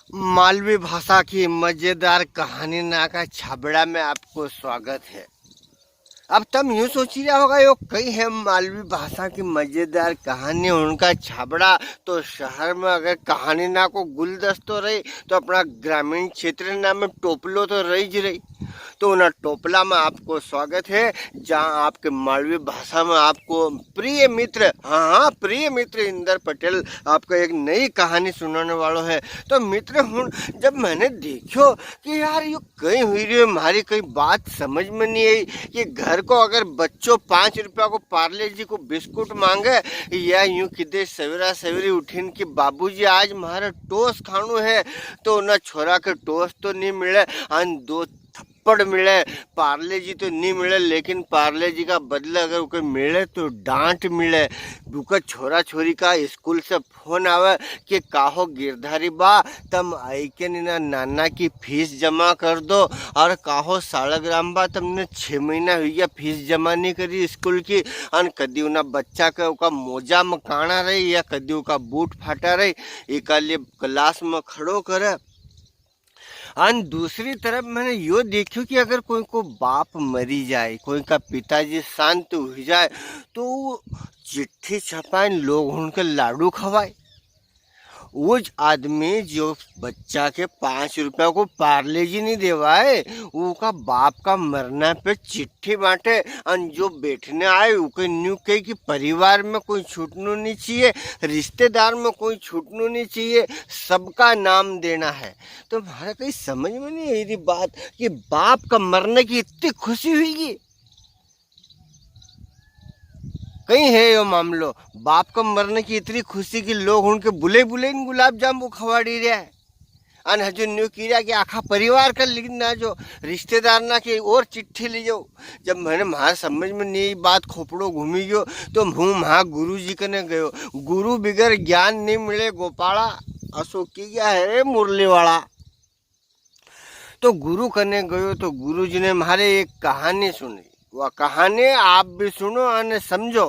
मालवी भाषा की मजेदार कहानी ना का छबड़ा में आपको स्वागत है। अब तुम यूं सोच ही रहा होगा यो कई है मालवी भाषा की मजेदार कहानी उनका छाबड़ा। तो शहर में अगर कहानी ना को गुलदस्तो रही तो अपना ग्रामीण क्षेत्र ना में टोपलो तो रही। तो उन टोपला में आपको स्वागत है जहां आपके मालवी भाषा में आपको प्रिय मित्र, हाँ प्रिय मित्र इंदर पटेल आपको एक नई कहानी सुनाने वालों है। तो मित्र हूँ जब मैंने देखो कि यार ये कहीं हुई रही हमारी कई बात समझ में नहीं आई कि घर को अगर बच्चों 5 रुपया को पार्ले जी को बिस्कुट मांगे या यूं किधे सवेरा सवेरी उठीन कि बाबूजी आज हमारा टोस्ट खानू है तो ना छोरा के टोस्ट तो नहीं मिले अन दो थप्पड़ मिले, पार्ले जी तो नहीं मिले लेकिन पार्ले जी का बदला अगर उके मिले तो डांट मिले। उका छोरा छोरी का स्कूल से फोन आवे कि काहो गिरधारी बा तम आई के ना नाना की फीस जमा कर दो और काहो सालग्राम बा तुमने 6 महीना हुई गया फीस जमा नहीं करी स्कूल की। अन कदी उना बच्चा का उका मोजा में काना रही या कदी उका बूट फाटा रही एका लिए क्लास में खड़ो करे। और दूसरी तरफ मैंने यो देखो कि अगर कोई को बाप मरी जाए, कोई का पिताजी शांत हो जाए तो वो चिट्ठी छपाए लोग उनके लाडू खवाए। वो आदमी जो बच्चा के 5 रुपया को पार्ले जी नहीं देवाए वो का बाप का मरना पे चिट्ठी बांटे और जो बैठने आए उके न्यू कहे कि परिवार में कोई छूटनू नहीं चाहिए, रिश्तेदार में कोई छूटनू नहीं चाहिए, सबका नाम देना है। तो हमारा कहीं समझ में नहीं आई रही बात कि बाप का मरने की इतनी खुशी हुई कहीं है यो मामलो बाप का मरने की इतनी खुशी कि लोग उनके बुले बुले इन गुलाब जामुन खवाड़ी रहा है। अन हजू न्यू किया कि आखा परिवार का लिखना जो रिश्तेदार ना के और चिट्ठी ले जाओ। जब मैंने वहाँ समझ में नहीं बात खोपड़ो घूमी गयो तो हूँ वहाँ गुरु जी कने गयो। गुरु बिगर ज्ञान नहीं मिले गोपाला अशोक की क्या है मुरली वाला। तो गुरु कने गयो तो गुरु जी ने हमारे एक कहानी सुनी। वह कहानी आप भी सुनो और समझो।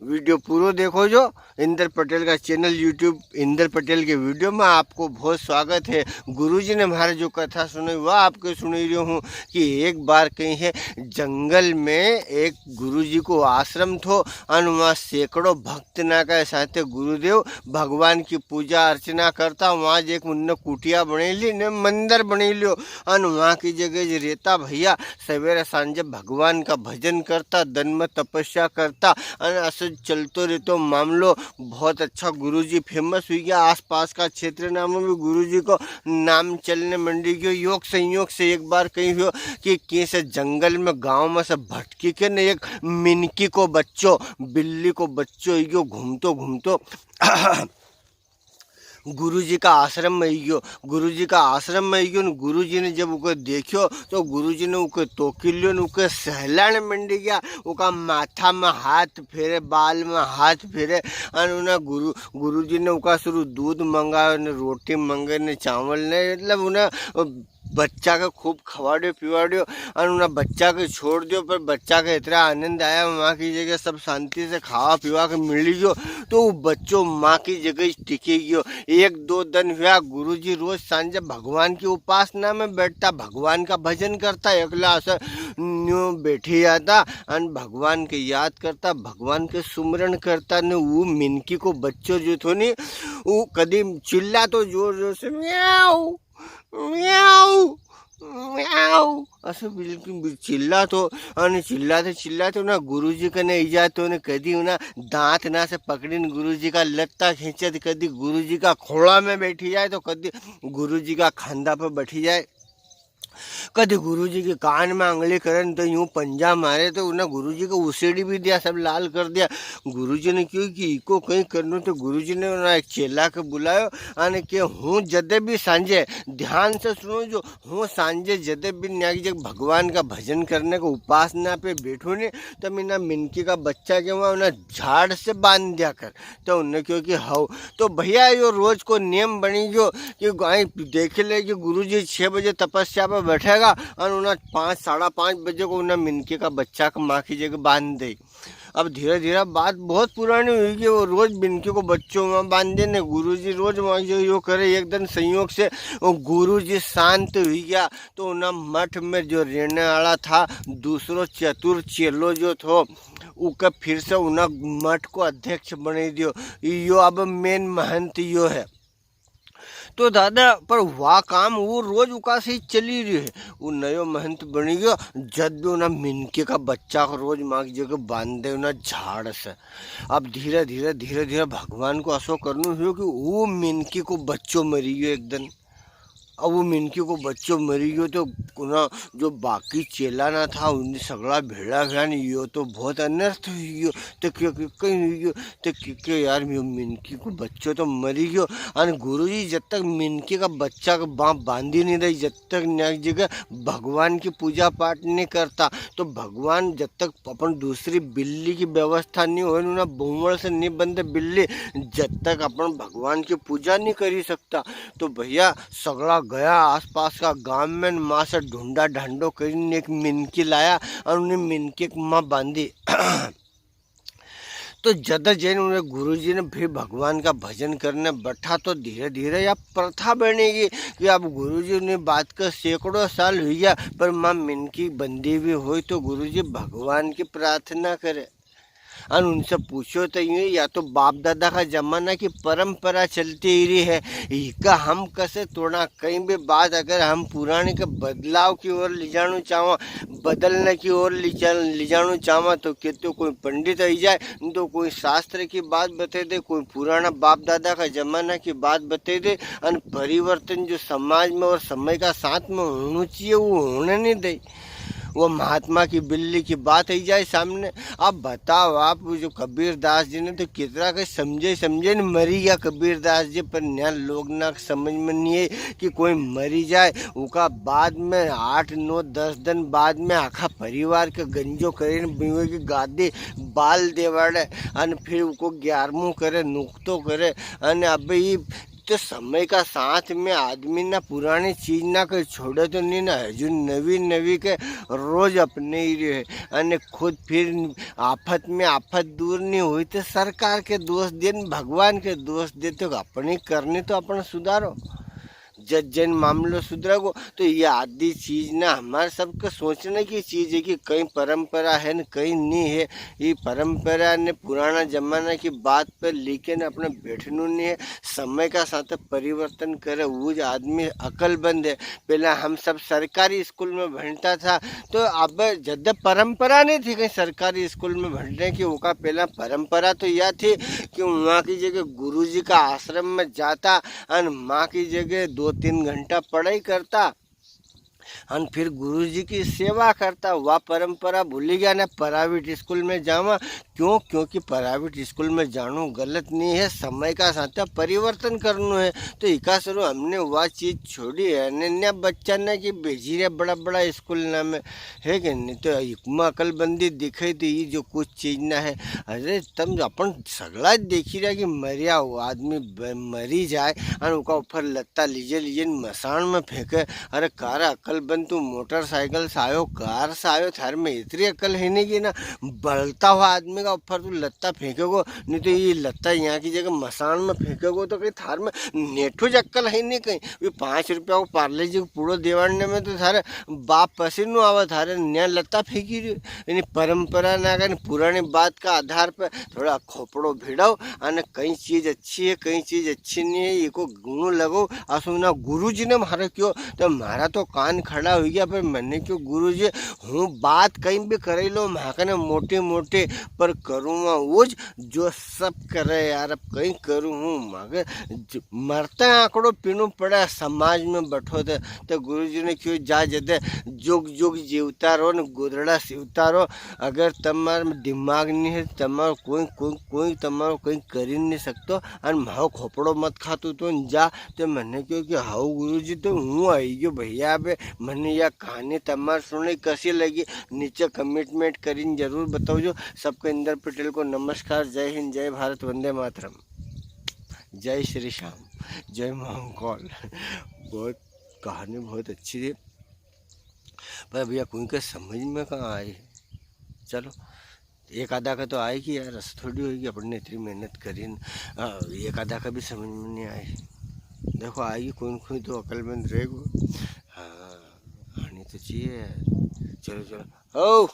वीडियो पूरा देखो। जो इंदर पटेल का चैनल यूट्यूब इंदर पटेल के वीडियो में आपको बहुत स्वागत है। गुरुजी ने हमारे जो कथा सुनी वह आपको सुनी रही हूँ कि एक बार कहीं है जंगल में एक गुरुजी को आश्रम थो और वहाँ सैकड़ों भक्त ना का साथ गुरुदेव भगवान की पूजा अर्चना करता। वहाँ एक उनने कुटिया बनेली ने मंदिर बने लियो और वहाँ की जगह रहता भैया सवेरे सांझे भगवान का भजन करता, दिन में तपस्या करता और चलतो रहतो मामलो बहुत अच्छा। गुरुजी फेमस हुई गया, आसपास का क्षेत्र नामों में गुरुजी को नाम चलने मंडी गयो। योग संयोग से एक बार कहीं हो कि कैसे जंगल में गांव में से भटकी के न एक मिनकी को बच्चों बिल्ली को बच्चों यो घूमतो घूमतो गुरुजी का आश्रम में गयो। गुरुजी का आश्रम में गयो। गुरुजी ने जब उको देखो तो गुरुजी ने उके तोकी लियो न उके सहलाने मंडी गया। उका माथा में हाथ फेरे, बाल में हाथ फेरे और उन्हें गुरुजी ने उका शुरू दूध मंगायो ने रोटी मंगे ने चावल ने मतलब उन्हें बच्चा के खूब खवाड़ियो पिवाड़ियो और उन्हें बच्चा के छोड़ दियो। पर बच्चा के इतना आनंद आया वहाँ की जगह सब शांति से खावा पीवा के मिल गयो। तो वो बच्चों माँ की जगह टिके गयो। 1-2 दिन हुआ गुरुजी रोज सांझे भगवान की उपासना में बैठता, भगवान का भजन करता, अगला से न्यू बैठी जाता और भगवान के याद करता, भगवान के सुमरण करता ने वो मिनकी को बच्चों जो थो नहीं वो कदी चिल्ला तो जोर जोर से म्याऊ म्याऊ म्याऊ असं बिल्कुल चिल्ला तो और चिल्लाते ना गुरुजी का नहीं जाते ने कदी ना दांत ना से पकड़ीन गुरुजी का लत्ता खींचे तो कदी गुरुजी का खोड़ा में बैठी जाए तो कदी गुरुजी का खांदा पर बैठी जाए, कभी गुरुजी के कान में अंगली करन तो यूं पंजा मारे तो उन्हें गुरुजी को उसेड़ी भी दिया, सब लाल कर दिया। गुरुजी ने क्यों कि इको कहीं करनो तो गुरुजी ने उन्हें एक चेला के बुलायो आने के हूँ जदे भी सांझे ध्यान से सुनो जो हूँ सांझे जदे भी न्याय जब भगवान का भजन करने को उपासना पे बैठो ने तो मीना मिनकी का बच्चा के वहाँ उन्हें झाड़ से बांध दिया कर। तो उन्हें क्योंकि हाउ तो भैया यो रोज को नियम बनी जो कि गाय देख ले कि गुरुजी 6 बजे तपस्या पर बैठेगा और उन्हें 5-5:30 बजे को उन्हें मिनके का बच्चा का माँ की जगह बांध दे अब धीरे धीरे बात बहुत पुरानी हुई कि वो रोज मिनकी को बच्चों में बांधे ने गुरुजी रोज यो करे। एक दिन संयोग से वो गुरुजी शांत हुई गया तो उन्हें मठ में जो रहने वाला था दूसरो चतुर चेलो जो थो उका फिर से उन्हें मठ को अध्यक्ष बना दियो। यो अब मेन महंत यो है। तो दादा पर वाह काम वो रोज उका से ही चली रही है। वो नयो महंत बनी गयो जब भी उन्हें मिनके का बच्चा को रोज माँ की जगह बांधे उन्हें झाड़ से। अब धीरे धीरे भगवान को असो करना हुआ कि वो मिनके को बच्चों मरी गयो एक दिन। अब वो मिनकी को बच्चों मरी गयो तो ना जो बाकी चेला ना था उन सगड़ा भेड़ा गया नहीं यो तो बहुत अनर्थ हुई गयो। तो क्यों कहीं हुई गयो तो क्यों यार मिनकी को बच्चों तो मरी गयो। और गुरुजी जब तक मिनकी का बच्चा का बाँप बांधी नहीं रही जब तक नई जगह भगवान की पूजा पाठ नहीं करता तो भगवान जब तक अपन दूसरी बिल्ली की व्यवस्था नहीं हो ना भूमड़ से नहीं बंदे बिल्ली जब तक अपन भगवान की पूजा नहीं करी सकता। तो भैया सगड़ा गया आसपास का गांव में माँ से ढूंढा ढांडो कर एक मिनकी लाया और उन्हें मिनकी माँ बांधी। तो जद जैन उन्हें गुरुजी ने फिर भगवान का भजन करने बैठा तो धीरे धीरे यह प्रथा बनेगी कि अब गुरुजी ने बात का सैकड़ों साल हुई गया पर माँ मिनकी बंदी भी हुई तो गुरुजी भगवान की प्रार्थना करे। और उनसे पूछो तो यूँ या तो बाप दादा का जमाना की परंपरा चलती ही रही है इसका हम कैसे तोड़ा। कहीं भी बात अगर हम पुराने के बदलाव की ओर ले जाना चाहो बदलने की ओर ले जाना चाहो तो कि तो कोई पंडित आई जाए तो कोई शास्त्र की बात बता दे कोई पुराना बाप दादा का जमाना की बात बता दे। और परिवर्तन जो समाज में और समय का साथ में होना चाहिए वो होने नहीं दे। वो महात्मा की बिल्ली की बात आई जाए सामने। अब बताओ आप जो कबीर दास जी ने तो कितना के समझे न मरी गया कबीर दास जी पर नया लोग ना समझ में नहीं है कि कोई मरी जाए उका बाद में 8-9-10 दिन बाद में आखा परिवार के गंजो करे बीवे की गादी बाल देवाड़े और फिर उनको 11वां करे नुकतो करे। और अब ये तो समय का साथ में आदमी ना पुरानी चीज ना कोई छोड़े तो नहीं ना जो नवी के रोज अपने ही रहे। अने खुद फिर आफत में आफत दूर नहीं हुई तो सरकार के दोष दे भगवान के दोष दे तो अपनी करनी तो अपन सुधारो जज जन मामलो सुधरेगो। तो ये आदि चीज़ ना हमारे सबके सोचने की चीज़ है कि कहीं परंपरा है न कहीं नहीं है। ये परंपरा ने पुराना जमाना की बात पर लेकिन अपने बैठनू नहीं है। समय का साथ परिवर्तन करे वो जो आदमी अकलबंद है। पहले हम सब सरकारी स्कूल में भणता था तो अब जब परंपरा नहीं थी कहीं सरकारी स्कूल में भणने की वो का पहला परंपरा तो यह थी कि वहाँ की जगह गुरुजी का आश्रम में जाता और माँ की जगह 2-3 घंटा पढ़ाई करता और फिर गुरुजी की सेवा करता। वह परंपरा भूल गया ना प्राइवेट स्कूल में जावा क्यों क्योंकि प्राइवेट स्कूल में जानो गलत नहीं है समय का साथ परिवर्तन करना है। तो इका शुरू हमने वह चीज़ छोड़ी है अन्य बच्चा ने कि भेजी रहे बड़ा स्कूल ना में है कि नहीं। तो इकमा अकलबंदी दिखाई थी ये जो कुछ चीज़ ना है। अरे तुम अपन सगला देखी रहा कि मरिया वो आदमी मरी जाए और उनका ऊपर लत्ता लीजिए मसान में फेंके। अरे कारा अकलबंद तू मोटरसाइकिल से आयो कार से आयो थार में इतनी अकल है नहीं कि ना बढ़ता हुआ आदमी का ऊपर तू लत्ता फेंकेगो नहीं तो ये लत्ता यहाँ की जगह मसान में फेंकेगो तो कहीं थार में नेठो अक्कल है नहीं कहीं। ये 5 रुपया को पार्ले जी को पूरा देवाड़ने में तो थारे बाप पसीनो आवा थारे नया लत्ता फेंकी रही यानी परंपरा ना कहीं पुरानी बात का आधार पर थोड़ा खोपड़ो भिड़ाओ और कई चीज़ अच्छी है कई चीज़ अच्छी नहीं है ये को गुण लगो। असुना गुरु जी ने मारा क्यों तो मारा तो कान खड़ा हो गया पर मैंने क्यों गुरु जी हूँ बात कहीं भी करे लो महाकने मोटे मोटे पर करूँगा वो जो सब करे यार अब कहीं करूँ हूँ मगर मरते आंकड़ों पीनू पड़ा समाज में बैठो थे। तो गुरु जी ने क्यों जा जदे जुग जुग जीवता रहो न गुदड़ा सीवता रहो। अगर तुम्हारे दिमाग नहीं है तुम्हारा कोई तुम्हारा कहीं कर ही नहीं सकते और माओ खोपड़ो मत खातू तो जा। तो मैंने क्यों कि हाउ गुरु जी तो हूँ आई गयो भैया बे मैंने यह कहानी तमार सुनी कैसी लगी नीचे कमिटमेंट करीन जरूर बताओ। जो सबके इंदर पटेल को नमस्कार। जय हिंद जय भारत वंदे मातरम जय श्री श्याम जय महाकाल। बहुत कहानी बहुत अच्छी थी पर भैया कोई का समझ में कहाँ आई। चलो एक आधा का तो आएगी यार, ऐसा थोड़ी होगी अपने ने इतनी मेहनत करी न, एक आधा का भी समझ में नहीं आए। देखो आएगी कोई न कोई तो अक्लमंद रहेगा। हाँ आनी तो चाहिए यार। चलो चलो ओ